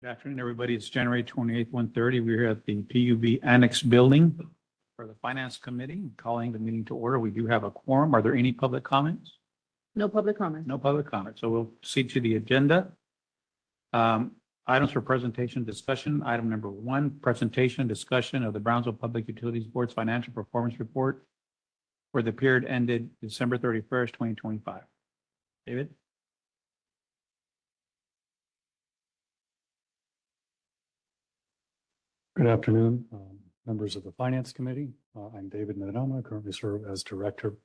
Good afternoon, everybody. It's January 28th, 1:30. We're here at the PUB Annex Building for the Finance Committee, calling the meeting to order. We do have a quorum. Are there any public comments? No public comment. No public comments. So we'll proceed to the agenda. Items for presentation discussion. Item number one, presentation discussion of the Brownsville Public Utilities Board's financial performance report for the period ended December 31st, 2025. David? Good afternoon, members of the Finance Committee. I'm David Medina. I currently serve as Director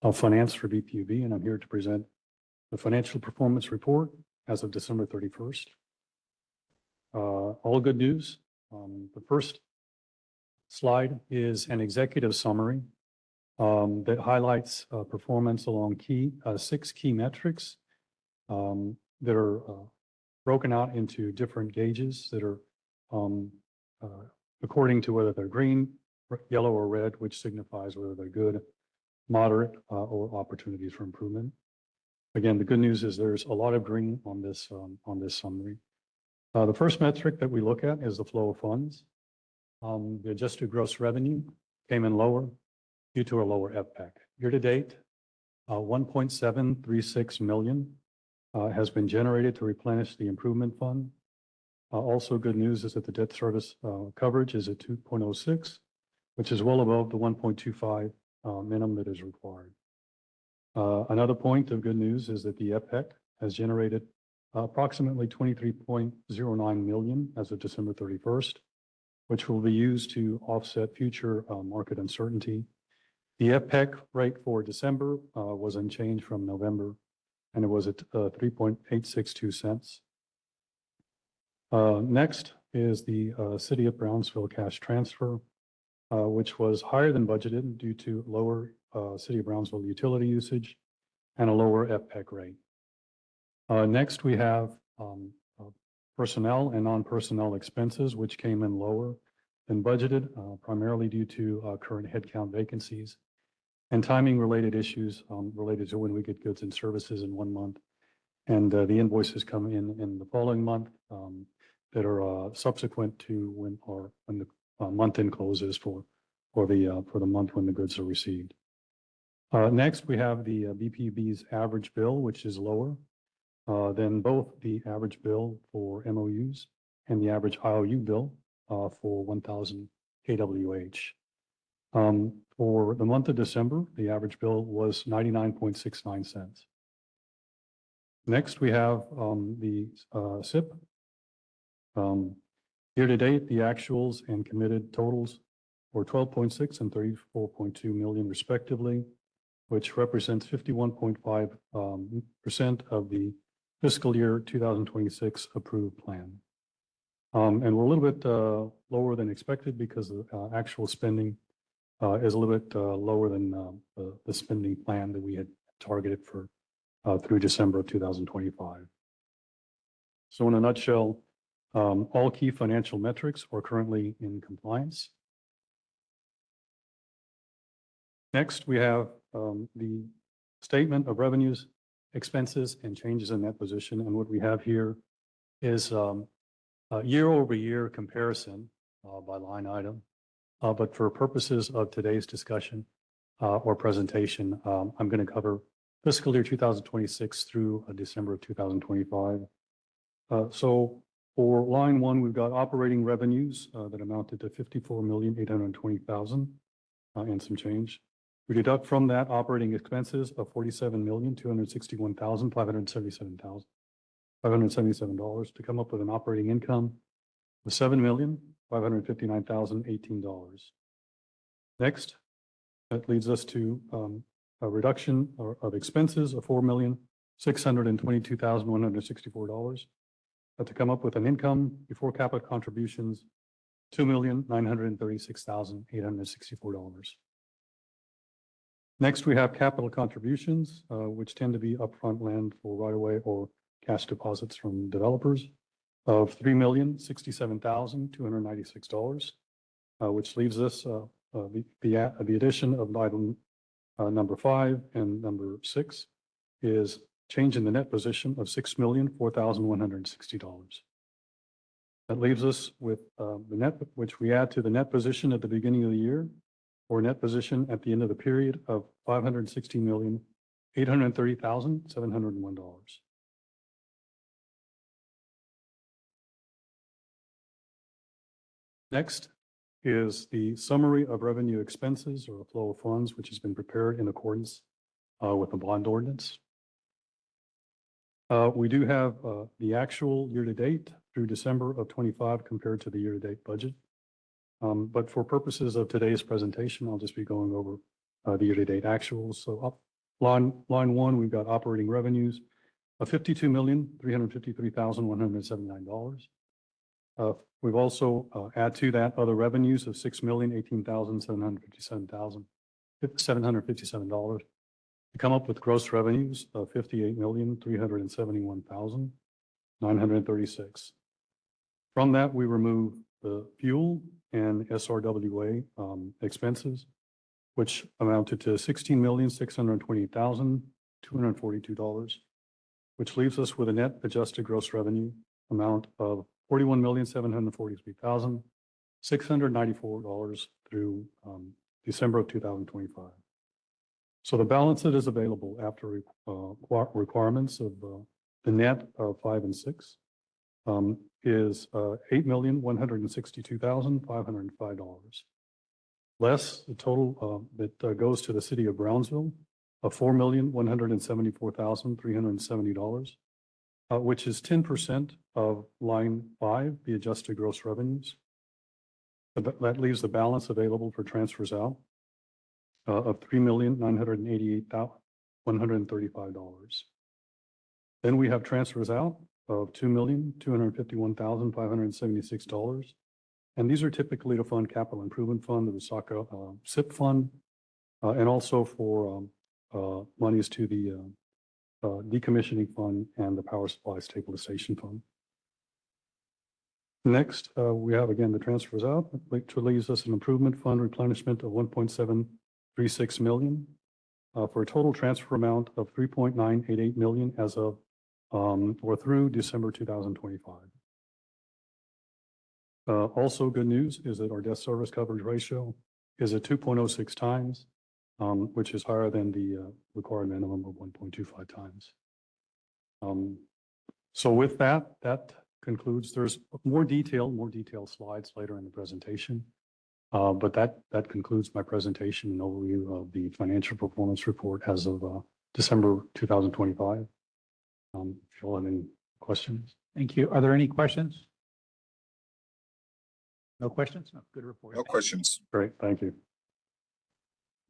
of Finance for BPUB, and I'm here to present the financial performance report as of December 31st. All good news. The first slide is an executive summary that highlights performance along six key metrics that are broken out into different gauges that are according to whether they're green, yellow, or red, which signifies whether they're good, moderate, or opportunities for improvement. Again, the good news is there's a lot of green on this summary. The first metric that we look at is the flow of funds. The adjusted gross revenue came in lower due to a lower FPEC. Year to date, 1.736 million has been generated to replenish the improvement fund. Also good news is that the debt service coverage is at 2.06, which is well above the 1.25 minimum that is required. Another point of good news is that the FPEC has generated approximately 23.09 million as of December 31st, which will be used to offset future market uncertainty. The FPEC rate for December was unchanged from November, and it was at 3.862 cents. Next is the City of Brownsville cash transfer, which was higher than budgeted due to lower City of Brownsville utility usage and a lower FPEC rate. Next, we have personnel and non-personnel expenses, which came in lower than budgeted, primarily due to current headcount vacancies and timing-related issues related to when we get goods and services in 1 month. And the invoices come in the following month that are subsequent to when the month-end closes for the month when the goods are received. Next, we have the BPUB's average bill, which is lower than both the average bill for MOUs and the average IOU bill for 1,000 kWh. For the month of December, the average bill was 99.69 cents. Next, we have the SIP. Year to date, the actuals and committed totals were 12.6 and 34.2 million respectively, which represents 51.5% of the fiscal year 2026 approved plan. And we're a little bit lower than expected because the actual spending is a little bit lower than the spending plan that we had targeted for through December of 2025. So in a nutshell, all key financial metrics are currently in compliance. Next, we have the statement of revenues, expenses, and changes in that position. And what we have here is a year-over-year comparison by line item. But for purposes of today's discussion or presentation, I'm going to cover fiscal year 2026 through December of 2025. So for line one, we've got operating revenues that amounted to 54,820,000 and some change. We deduct from that operating expenses of $47,261,577 to come up with an operating income of $7,559,018. Next, that leads us to a reduction of expenses of $4,622,164 to come up with an income before capital contributions, $2,936,864. Next, we have capital contributions, which tend to be upfront land for right-of-way or cash deposits from developers of $3,067,296, which leaves us the addition of item number 5 and number 6 is change in the net position of $6,004,160. That leaves us with the net, which we add to the net position at the beginning of the year, or net position at the end of the period of $516,830,701. Next is the summary of revenue expenses or flow of funds, which has been prepared in accordance with the bond ordinance. We do have the actual year-to-date through December of 25 compared to the year-to-date budget. But for purposes of today's presentation, I'll just be going over the year-to-date actuals. So up line one, we've got operating revenues of $52,353,179. We've also add to that other revenues of $6,018,757 to come up with gross revenues of $58,371,936. From that, we remove the fuel and SRWA expenses, which amounted to $16,628,242, which leaves us with a net adjusted gross revenue amount of $41,743,694 through December of 2025. So the balance that is available after requirements of the net of 5 and 6 is $8,162,505. Less the total that goes to the city of Brownsville of $4,174,370, which is 10% of line 5, the adjusted gross revenues. That leaves the balance available for transfers out of $3,988,135. Then we have transfers out of $2,251,576. And these are typically to fund capital improvement fund, the Resaca SIP fund, and also for monies to the decommissioning fund and the power supply stabilization fund. Next, we have again the transfers out, which leaves us an improvement fund replenishment of $1.736 million for a total transfer amount of $3.988 million as of or through December 2025. Also good news is that our debt service coverage ratio is at 2.06 times, which is higher than the required minimum of 1.25 times. So with that, that concludes. There's more detailed slides later in the presentation. But that concludes my presentation and overview of the financial performance report as of December 2025. If you all have any questions. Thank you. Are there any questions? No questions? No, good report. No questions. Great, thank you.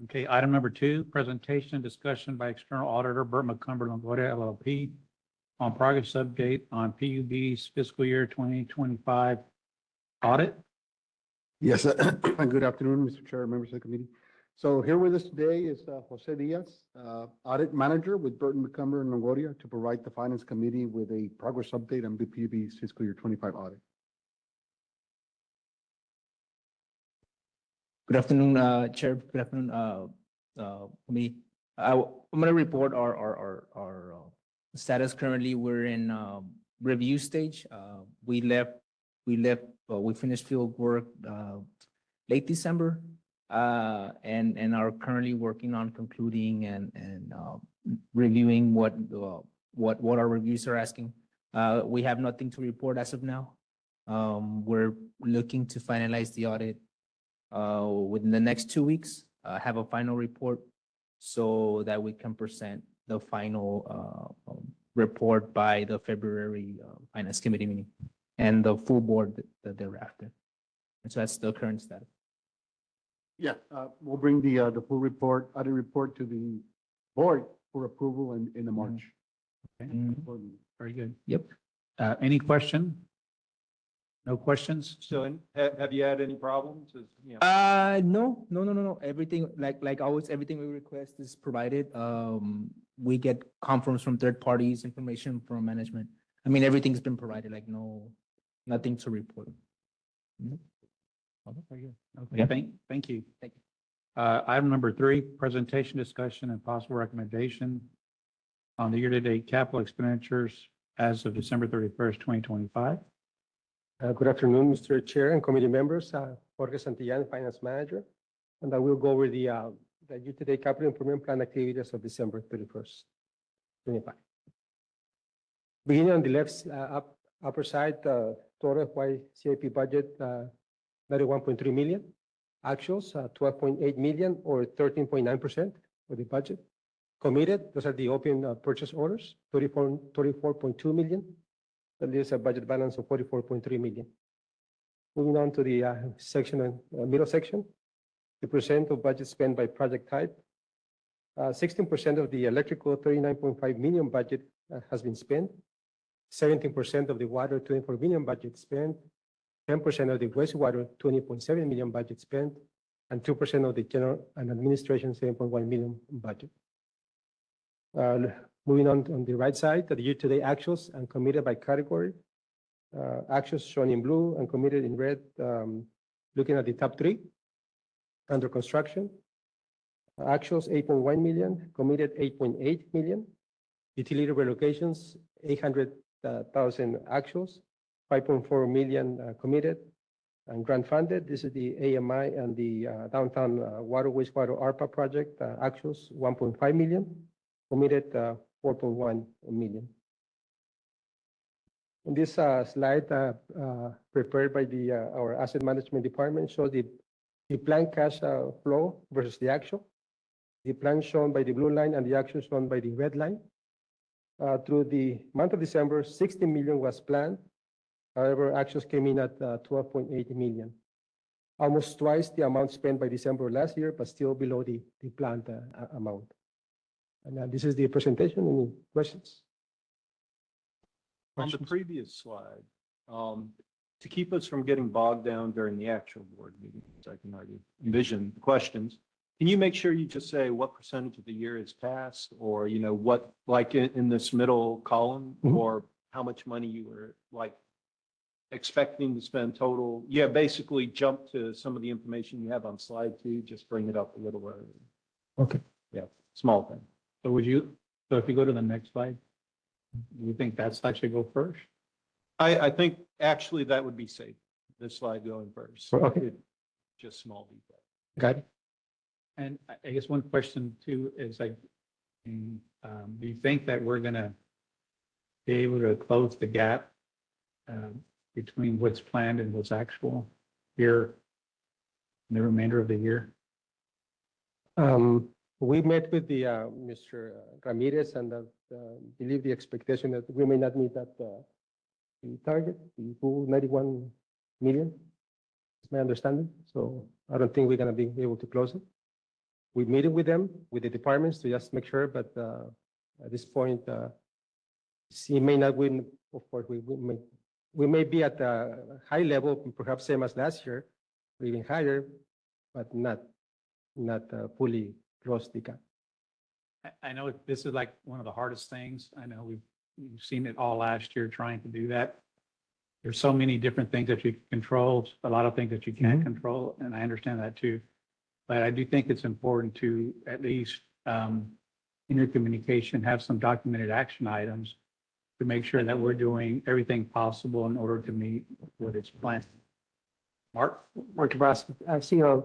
Okay, item number 2, presentation and discussion by external auditor Burt McCumber Longoria LLP on progress update on PUB's fiscal year 2025 audit. Yes, good afternoon, Mr. Chair, members of the committee. So here with us today is Jose Diaz, audit manager with Burton McCumber and Longoria to provide the finance committee with a progress update on PUB's fiscal year 25 audit. Good afternoon, Chair. Good afternoon, committee. I'm going to report our status. Currently, we're in review stage. We finished field work late December, and are currently working on concluding and reviewing what our reviews are asking. We have nothing to report as of now. We're looking to finalize the audit within the next 2 weeks, have a final report so that we can present the final report by the February Finance Committee meeting and the full board thereafter. And so that's the current status. Yeah, we'll bring the full report, audit report to the board for approval in the March. Okay, board meeting. very good. Yep. Any question? No questions? So have you had any problems? No. Everything like always, everything we request is provided. We get confirms from third parties, information from management. I mean, everything's been provided, like nothing to report. Okay, very good. Okay, Yeah. thank you. Thank you. Item number 3, presentation, discussion, and possible recommendation on the year-to-date capital expenditures as of December 31st, 2025. Good afternoon, Mr. Chair and committee members. Jorge Santillán, Finance Manager. And I will go over the year-to-date capital improvement plan activities of December 31st, 25. Beginning on the left upper side, total FY CIP budget, 91.3 million. Actuals, 12.8 million or 13.9% of the budget. Committed, those are the open purchase orders, 34.2 million. That leaves a budget balance of 44.3 million. Moving on to the middle section, the percent of budget spent by project type. 16% of the electrical 39.5 million budget has been spent. 17% of the water 24 million budget spent. 10% of the wastewater 20.7 million budget spent, and 2% of the general and administration 7.1 million budget. Moving on the right side, the year-to-date actuals and committed by category. Actuals shown in blue and committed in red. Looking at the top three, under construction. Actuals 8.1 million, committed 8.8 million. Utility relocations 800,000 actuals, 5.4 million committed and grant funded. This is the AMI and the downtown water wastewater ARPA project. Actuals 1.5 million, committed 4.1 million. In this slide prepared by our asset management department shows the planned cash flow versus the actual. The plan shown by the blue line and the actual shown by the red line. Through the month of December, 60 million was planned. However, actuals came in at 12.8 million. Almost twice the amount spent by December last year, but still below the planned amount. And this is the presentation. Any questions? On the previous slide, to keep us from getting bogged down during the actual board meetings, I can already envision the questions. Can you make sure you just say what percentage of the year is passed, or, you know, what, like in this middle column, or how much money you were like expecting to spend total? Yeah, basically jump to some of the information you have on slide 2, just bring it up a little earlier. Okay. Yeah, small thing. So so if you go to the next slide, do you think that slide should go first? I think actually that would be safe, this slide going first. Okay. Just small detail. Got it. And I guess one question too is like, do you think that we're gonna be able to close the gap between what's planned and what's actual here in the remainder of the year? We met with the Mr. Ramirez and believe the expectation that we may not meet that the target, the full 91 million. Is my understanding. So I don't think we're going to be able to close it. We're meeting with them, with the departments to just make sure, but at this point, he may not win. Of course, we may be at a high level, perhaps same as last year, or even higher, but not fully close the gap. I know this is like one of the hardest things. I know we've seen it all last year trying to do that. There's so many different things that you can control, a lot of things that you can't control, and I understand that too. But I do think it's important to at least in your communication have some documented action items to make sure that we're doing everything possible in order to meet what it's planned. Mark Nebraska, CEO,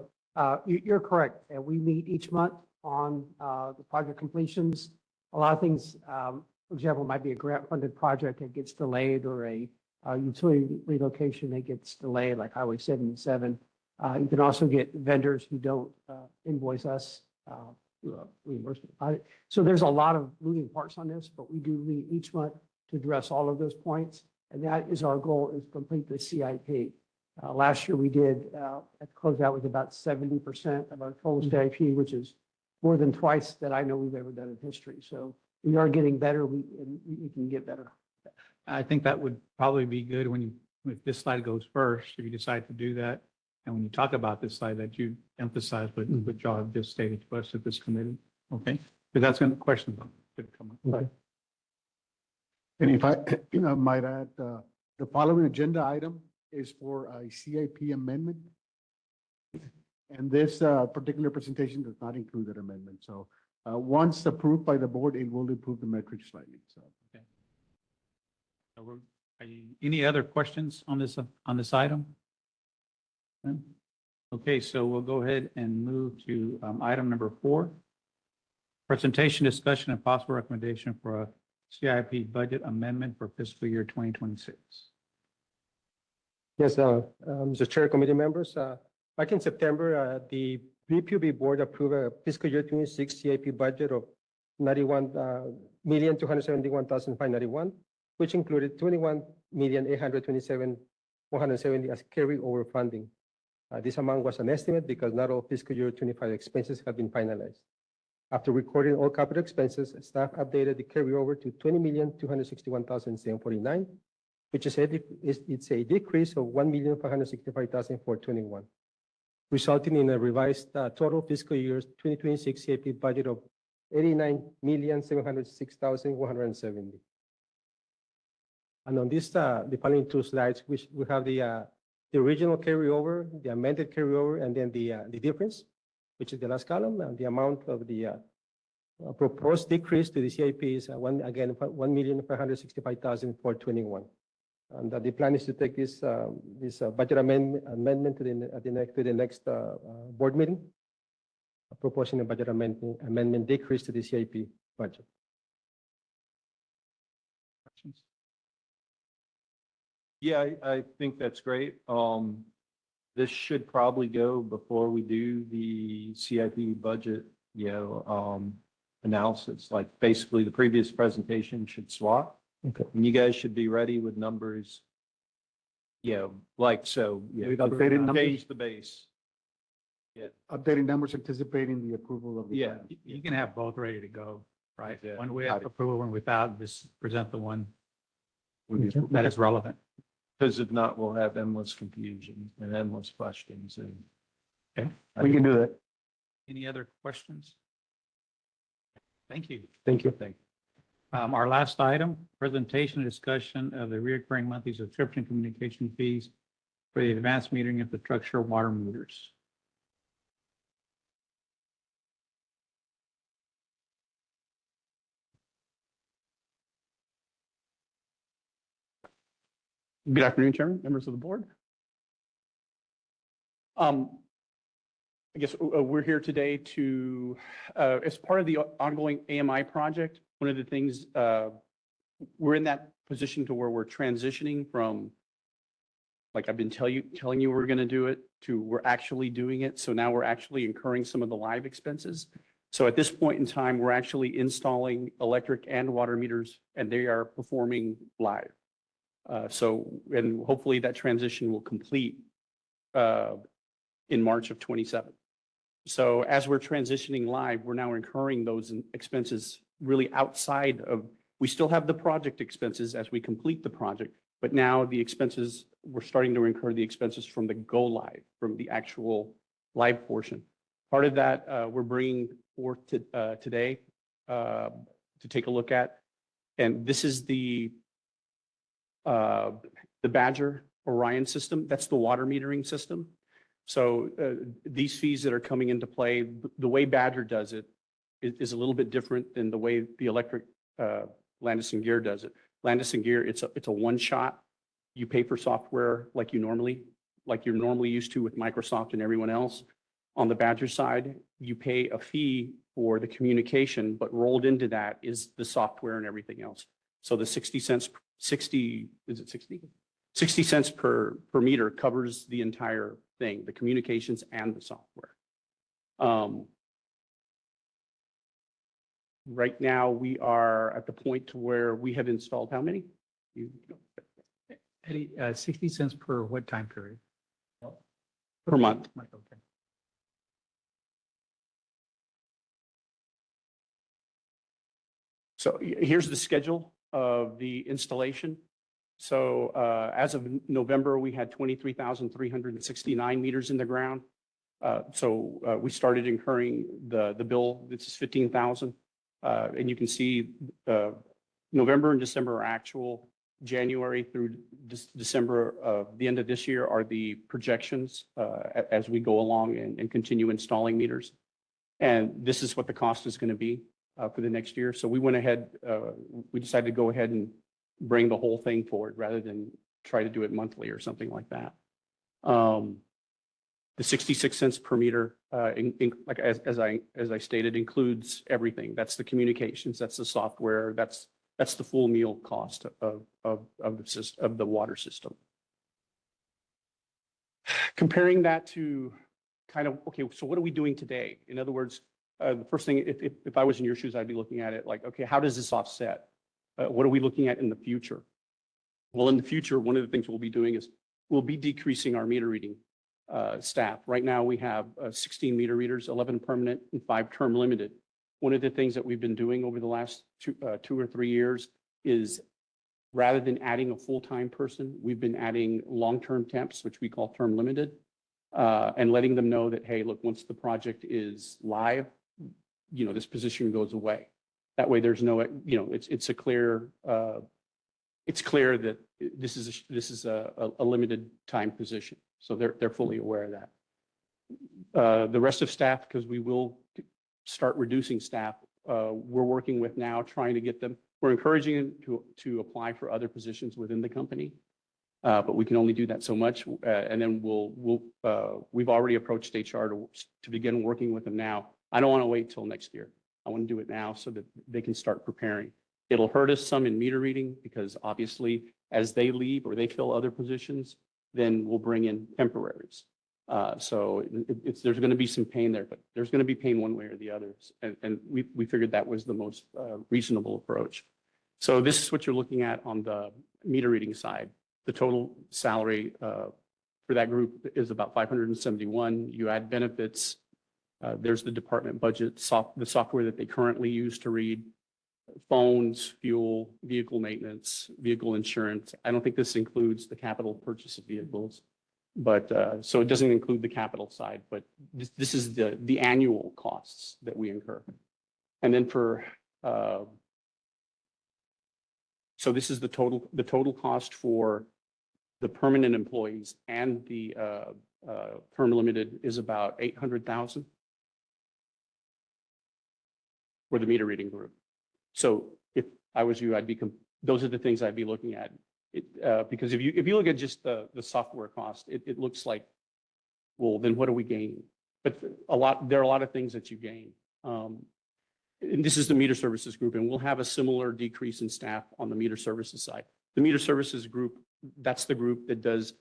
you're correct. We meet each month on the project completions. A lot of things, for example, might be a grant-funded project that gets delayed, or a utility relocation that gets delayed, like Highway 77. You can also get vendors who don't invoice us reimbursement. So there's a lot of moving parts on this, but we do meet each month to address all of those points. And that is our goal, is to complete the CIP. Last year we did, at the closeout, with about 70% of our total CIP, which is more than twice that I know we've ever done in history. So we are getting better. We can get better. I think that would probably be good if this slide goes first, if you decide to do that. And when you talk about this slide, that you emphasize what y'all have just stated to us at this committee. Okay? But that's going to question could come up. Okay. And if I might add, the following agenda item is for a CIP amendment. And this particular presentation does not include that amendment. So once approved by the board, it will improve the metrics slightly. So. So Any other questions on this item? None? Okay, so we'll go ahead and move to item number 4. Presentation, discussion, and possible recommendation for a CIP budget amendment for fiscal year 2026. Yes, Mr. Chair, committee members, back in September, the BPUB board approved a fiscal year 26 CIP budget of 91,271,591, which included 21,827,170 as carryover funding. This amount was an estimate because not all fiscal year 25 expenses have been finalized. After recording all capital expenses, staff updated the carryover to 20,261,749, which is it's a decrease of 1,565,421, resulting in a revised total fiscal year 2026 CIP budget of 89,706,170. And on this, the following 2 slides, we have the original carryover, the amended carryover, and then the difference, which is the last column, and the amount of the proposed decrease to the CIP is 1,565,421. And the plan is to take this budget amendment to the next board meeting, proposing a budget amendment decrease to the CIP budget. Questions? Yeah, I think that's great. This should probably go before we do the CIP budget, analysis. Like basically the previous presentation should swap. Okay. And you guys should be ready with numbers. Like so. With updated numbers? Change the base. Updating numbers anticipating the approval of the. Yeah. You can have both ready to go, right? Yeah. One with Got it. approval, one without, just present the one Okay. that is relevant. Because if not, we'll have endless confusion and endless questions and. Okay. We can do that. Any other questions? Thank you. Thank you. Thank Our last item, presentation and discussion of the recurring monthly subscription communication fees for the advanced metering infrastructure water meters. Good afternoon, Chairman, members of the board. I guess we're here today to, as part of the ongoing AMI project, one of the things, we're in that position to where we're transitioning from, like I've been telling you we're going to do it, to we're actually doing it. So now we're actually incurring some of the live expenses. So at this point in time, we're actually installing electric and water meters, and they are performing live. And hopefully that transition will complete in March of 27. So as we're transitioning live, we're now incurring those expenses really outside of, we still have the project expenses as we complete the project, but now the expenses, we're starting to incur the expenses from the go live, from the actual live portion. Part of that we're bringing forth today to take a look at. And this is the Badger Orion system. That's the water metering system. So these fees that are coming into play, the way Badger does it is a little bit different than the way the electric Landis+Gyr does it. Landis+Gyr, it's a one shot. You pay for software like you're normally used to with Microsoft and everyone else. On the Badger side, you pay a fee for the communication, but rolled into that is the software and everything else. So the 60 cents per meter covers the entire thing, the communications and the software. Right now, we are at the point to where we have installed how many? Eddie, 60 cents per what time period? Per month. Okay. So here's the schedule of the installation. So as of November, we had 23,369 meters in the ground. So we started incurring the bill. This is 15,000. And you can see November and December are actual. January through December of the end of this year are the projections as we go along and continue installing meters. And this is what the cost is going to be for the next year. So we went ahead, we decided to go ahead and bring the whole thing forward rather than try to do it monthly or something like that. The 66 cents per meter, like as I stated, includes everything. That's the communications, that's the software, that's the full meal cost of the water system. Comparing that to kind of, okay, so what are we doing today? In other words, the first thing, if I was in your shoes, I'd be looking at it like, okay, how does this offset? What are we looking at in the future? Well, in the future, one of the things we'll be doing is we'll be decreasing our meter reading staff. Right now, we have 16 meter readers, 11 permanent and 5 term limited. One of the things that we've been doing over the last 2 or 3 years is rather than adding a full-time person, we've been adding long-term temps, which we call term limited, and letting them know that, hey, look, once the project is live, you know, this position goes away. That way there's no, you know, it's clear that this is a limited time position. So they're fully aware of that. The rest of staff, because we will start reducing staff, we're working with now trying to get them, we're encouraging them to apply for other positions within the company. But we can only do that so much. And then we've already approached HR to begin working with them now. I don't want to wait till next year. I want to do it now so that they can start preparing. It'll hurt us some in meter reading because obviously as they leave or they fill other positions, then we'll bring in temporaries. So there's going to be some pain there, but there's going to be pain one way or the other. And we figured that was the most reasonable approach. So this is what you're looking at on the meter reading side. The total salary for that group is about 571. You add benefits. There's the department budget, the software that they currently use to read, phones, fuel, vehicle maintenance, vehicle insurance. I don't think this includes the capital purchase of vehicles, but so it doesn't include the capital side, but this is the annual costs that we incur. And then for, so this is the total cost for the permanent employees and the term limited is about 800,000 for the meter reading group. So if I was you, those are the things I'd be looking at. Because if you look at just the software cost, it looks like, well, then what are we gaining? But there are a lot of things that you gain. And this is the meter services group, and we'll have a similar decrease in staff on the meter services side. The meter services group, that's the group that does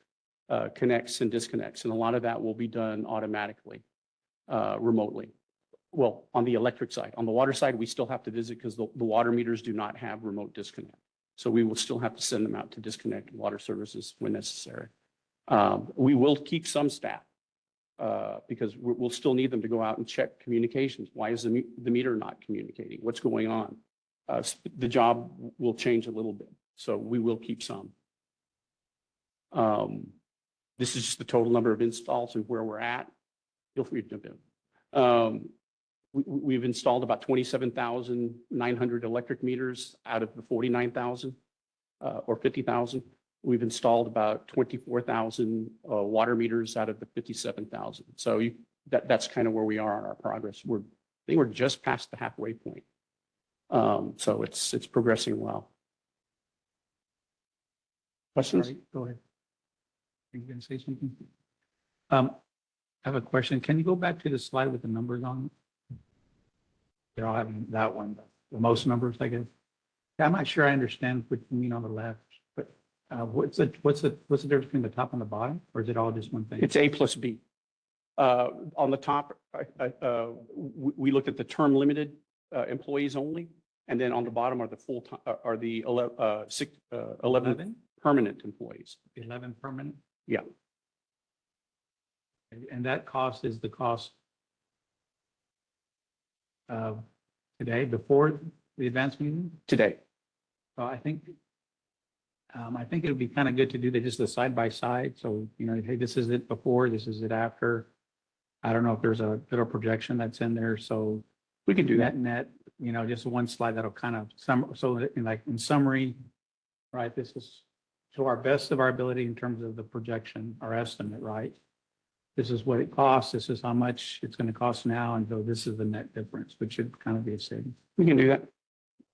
connects and disconnects, and a lot of that will be done automatically, remotely. Well, on the electric side. On the water side, we still have to visit because the water meters do not have remote disconnect. So we will still have to send them out to disconnect water services when necessary. We will keep some staff because we'll still need them to go out and check communications. Why is the meter not communicating? What's going on? The job will change a little bit. So we will keep some. This is just the total number of installs and where we're at. Feel free to jump in. We've installed about 27,900 electric meters out of the 49,000 or 50,000. We've installed about 24,000 water meters out of the 57,000. So that's kind of where we are on our progress. I think we're just past the halfway point. So it's progressing well. Questions? Sorry, go ahead. Are you going to say something? I have a question. Can you go back to the slide with the numbers on it? They're all having that one, the most numbers, I guess. I'm not sure I understand what you mean on the left, but what's the difference between the top and the bottom, or is it all just one thing? It's A plus B. On the top, we looked at the term limited employees only, and then on the bottom are the full time, are the 11 permanent employees. 11 permanent? Yeah. And that cost is the cost today, before the advanced meeting? Today. So I think it would be kind of good to do just the side by side. So, you know, hey, this is it before, this is it after. I don't know if there's a little projection that's in there. So We can do that. net, you know, just one slide that'll kind of in summary, right? This is to our best of our ability in terms of the projection, our estimate, right? This is what it costs. This is how much it's going to cost now. And so this is the net difference, which should kind of be a savings. We can do that.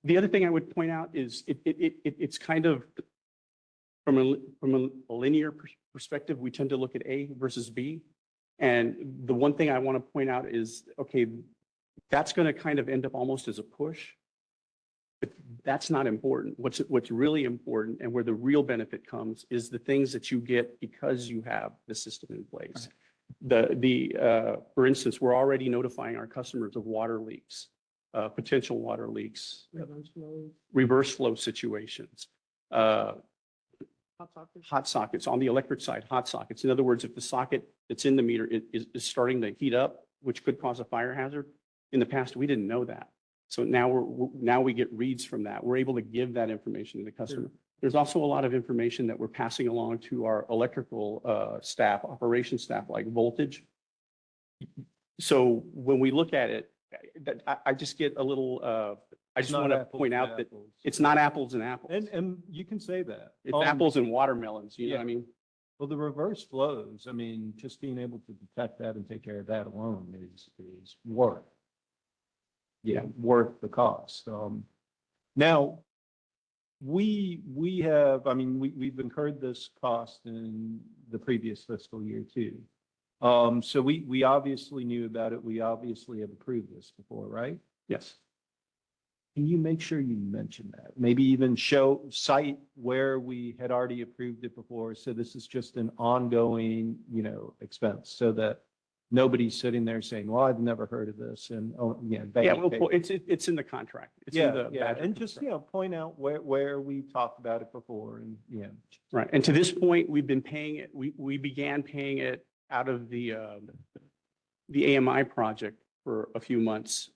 The other thing I would point out is it's kind of from a linear perspective, we tend to look at A versus B. And the one thing I want to point out is, okay, that's going to kind of end up almost as a push. But that's not important. What's really important and where the real benefit comes is the things that you get because you have the system in place. For instance, we're already notifying our customers of water leaks, potential water leaks, reverse flow situations, hot sockets on the electric side, hot sockets. In other words, if the socket that's in the meter is starting to heat up, which could cause a fire hazard, in the past, we didn't know that. So now we get reads from that. We're able to give that information to the customer. There's also a lot of information that we're passing along to our electrical staff, operations staff, like voltage. So when we look at it, I just get a little, I just want to point out that it's not apples and apples. And you can say that. It's apples and watermelons, you know what I mean? Well, the reverse flows, I mean, just being able to detect that and take care of that alone is worth. Yeah, worth the cost. Now, we have, I mean, we've incurred this cost in the previous fiscal year too. So we obviously knew about it. We obviously have approved this before, right? Yes. Can you make sure you mention that? Maybe even cite where we had already approved it before. So this is just an ongoing, expense so that nobody's sitting there saying, well, I've never heard of this. And, Well, it's in the contract. It's in the budget and just, contract. point out where we talked about it before and, Right. And to this point, we've been paying it. We began paying it out of the AMI project for a few months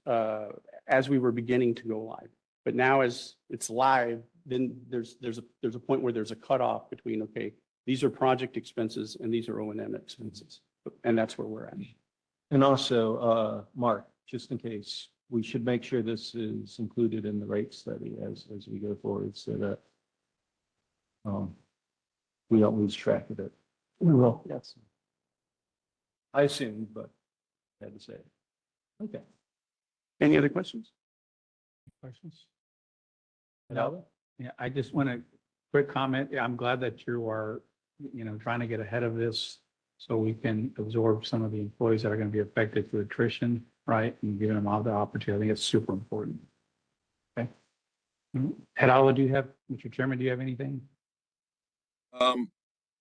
as we were beginning to go live. But now as it's live, then there's a point where there's a cutoff between, okay, these are project expenses and these are O&M expenses. And that's where we're at. And also, Mark, just in case, we should make sure this is included in the rate study as we go forward so that we don't lose track of it. We will. Yes. I assume, but I had to say it. Okay. Any other questions? Questions? No? Yeah, I just want to quick comment. I'm glad that you are, trying to get ahead of this so we can absorb some of the employees that are going to be affected through attrition, right? And giving them all the opportunity. I think it's super important. Okay. Geraldo, Mr. Chairman, do you have anything?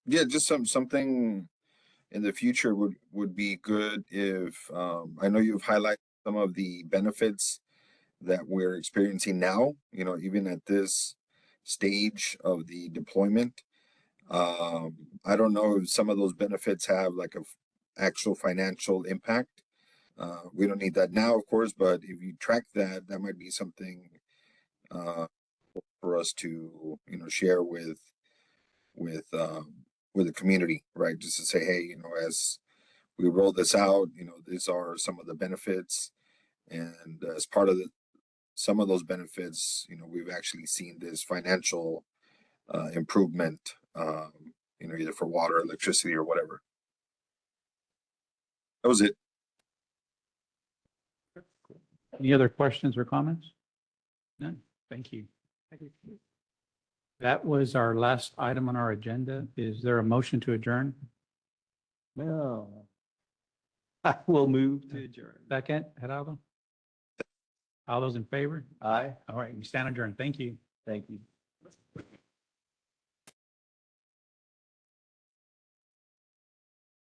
Yeah, just something in the future would be good if, I know you've highlighted some of the benefits that we're experiencing now, even at this stage of the deployment. I don't know if some of those benefits have like a actual financial impact. We don't need that now, of course, but if you track that, that might be something for us to, share with the community, right? Just to say, hey, as we roll this out, these are some of the benefits, and as part of some of those benefits, we've actually seen this financial improvement, either for water, electricity, or whatever. That was it. Any other questions or comments? None. Thank you. That was our last item on our agenda. Is there a motion to adjourn? No. I will move to adjourn. Second, Geraldo? All those in favor? Aye. All right, we stand adjourned. Thank you. Thank you.